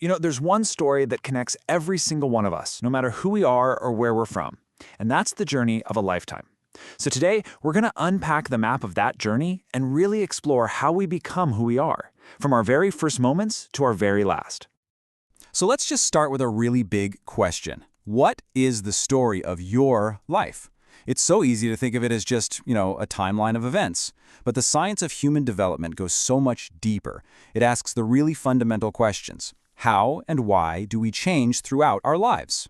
There's one story that connects every single one of us, no matter who we are or where we're from. And that's the journey of a lifetime. So today, we're going to unpack the map of that journey and really explore how we become who we are, from our very first moments to our very last. So let's just start with a really big question. What is the story of your life? It's so easy to think of it as just, a timeline of events. But the science of human development goes so much deeper. It asks the really fundamental questions. How and why do we change throughout our lives?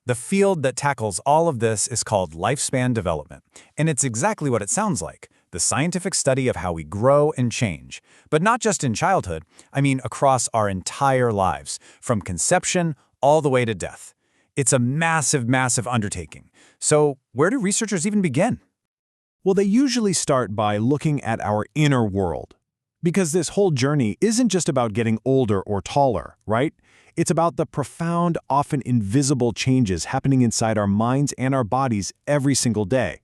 The field that tackles all of this is called lifespan development, and it's exactly what it sounds like, the scientific study of how we grow and change. But not just in childhood, across our entire lives, from conception all the way to death. It's a massive, massive undertaking. So where do researchers even begin? Well, they usually start by looking at our inner world. Because this whole journey isn't just about getting older or taller, right? It's about the profound, often invisible changes happening inside our minds and our bodies every single day.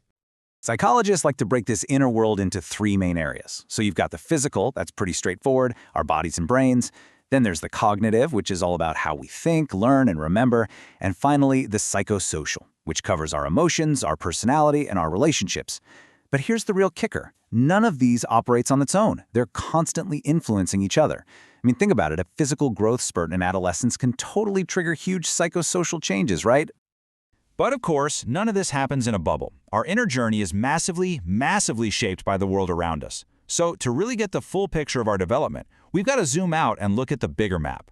Psychologists like to break this inner world into three main areas. So you've got the physical, that's pretty straightforward, our bodies and brains. Then there's the cognitive, which is all about how we think, learn, and remember. And finally, the psychosocial, which covers our emotions, our personality, and our relationships. But here's the real kicker. None of these operates on its own. They're constantly influencing each other. Think about it. A physical growth spurt in adolescence can totally trigger huge psychosocial changes, right? But of course, none of this happens in a bubble. Our inner journey is massively, massively shaped by the world around us. So to really get the full picture of our development, we've got to zoom out and look at the bigger map.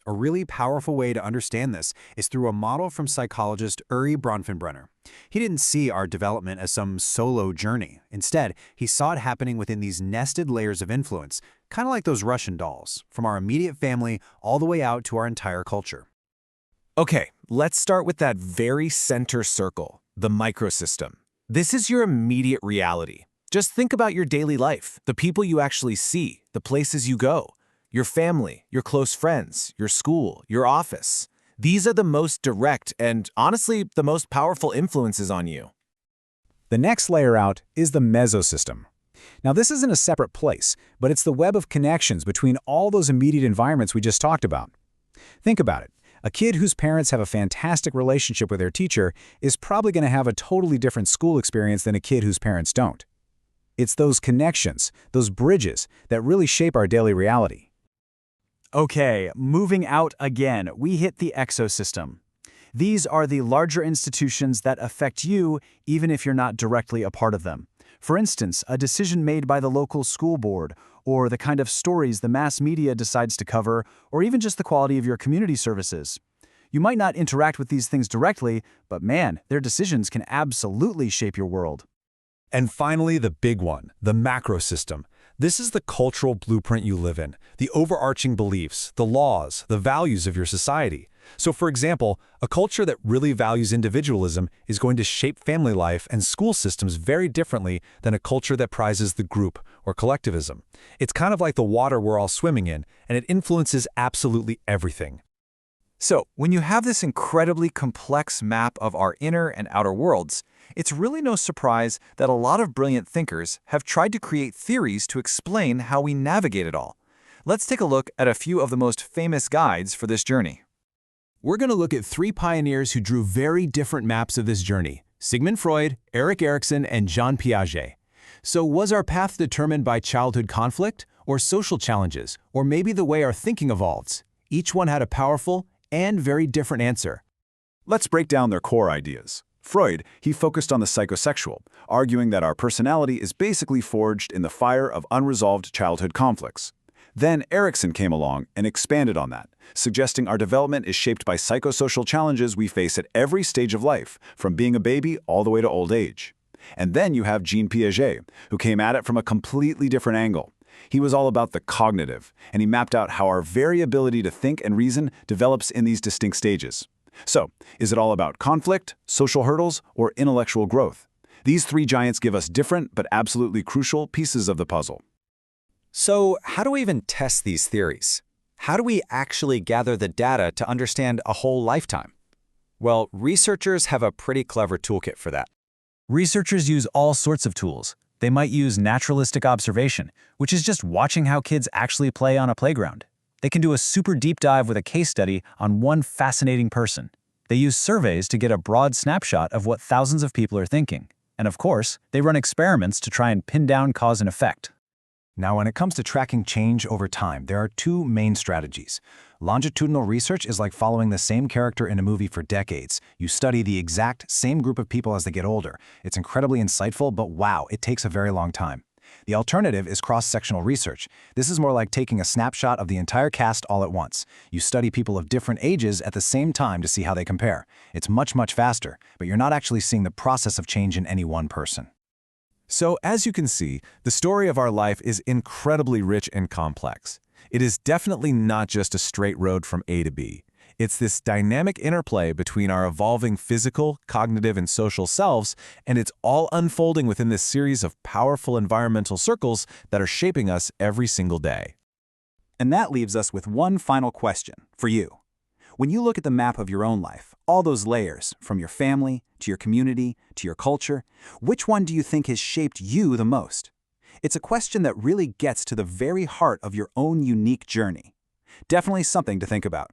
A really powerful way to understand this is through a model from psychologist Uri Bronfenbrenner. He didn't see our development as some solo journey. Instead, he saw it happening within these nested layers of influence, kind of like those Russian dolls, from our immediate family all the way out to our entire culture. Okay, let's start with that very center circle, the microsystem. This is your immediate reality. Just think about your daily life, the people you actually see, the places you go. Your family, your close friends, your school, your office. These are the most direct and, honestly, the most powerful influences on you. The next layer out is the mesosystem. Now, this isn't a separate place, but it's the web of connections between all those immediate environments we just talked about. Think about it. A kid whose parents have a fantastic relationship with their teacher is probably going to have a totally different school experience than a kid whose parents don't. It's those connections, those bridges, that really shape our daily reality. Okay, moving out again, we hit the exosystem. These are the larger institutions that affect you even if you're not directly a part of them. For instance, a decision made by the local school board, or the kind of stories the mass media decides to cover, or even just the quality of your community services. You might not interact with these things directly, but man, their decisions can absolutely shape your world. And finally, the big one, the macrosystem. This is the cultural blueprint you live in, the overarching beliefs, the laws, the values of your society. So for example, a culture that really values individualism is going to shape family life and school systems very differently than a culture that prizes the group or collectivism. It's kind of like the water we're all swimming in, and it influences absolutely everything. So, when you have this incredibly complex map of our inner and outer worlds, it's really no surprise that a lot of brilliant thinkers have tried to create theories to explain how we navigate it all. Let's take a look at a few of the most famous guides for this journey. We're going to look at three pioneers who drew very different maps of this journey: Sigmund Freud, Erik Erikson, and Jean Piaget. So was our path determined by childhood conflict, or social challenges, or maybe the way our thinking evolves? Each one had a powerful and very different answer. Let's break down their core ideas. Freud, he focused on the psychosexual, arguing that our personality is basically forged in the fire of unresolved childhood conflicts. Then Erikson came along and expanded on that, suggesting our development is shaped by psychosocial challenges we face at every stage of life, from being a baby all the way to old age. And then you have Jean Piaget, who came at it from a completely different angle. He was all about the cognitive, and he mapped out how our very ability to think and reason develops in these distinct stages. So, is it all about conflict, social hurdles, or intellectual growth? These three giants give us different but absolutely crucial pieces of the puzzle. So, how do we even test these theories? How do we actually gather the data to understand a whole lifetime? Well, researchers have a pretty clever toolkit for that. Researchers use all sorts of tools. They might use naturalistic observation, which is just watching how kids actually play on a playground. They can do a super deep dive with a case study on one fascinating person. They use surveys to get a broad snapshot of what thousands of people are thinking. And of course, they run experiments to try and pin down cause and effect. Now, when it comes to tracking change over time, there are two main strategies. Longitudinal research is like following the same character in a movie for decades. You study the exact same group of people as they get older. It's incredibly insightful, but wow, it takes a very long time. The alternative is cross-sectional research. This is more like taking a snapshot of the entire cast all at once. You study people of different ages at the same time to see how they compare. It's much, much faster, but you're not actually seeing the process of change in any one person. So, as you can see, the story of our life is incredibly rich and complex. It is definitely not just a straight road from A to B. It's this dynamic interplay between our evolving physical, cognitive, and social selves, and it's all unfolding within this series of powerful environmental circles that are shaping us every single day. And that leaves us with one final question for you. When you look at the map of your own life, all those layers, from your family, to your community, to your culture, which one do you think has shaped you the most? It's a question that really gets to the very heart of your own unique journey. Definitely something to think about.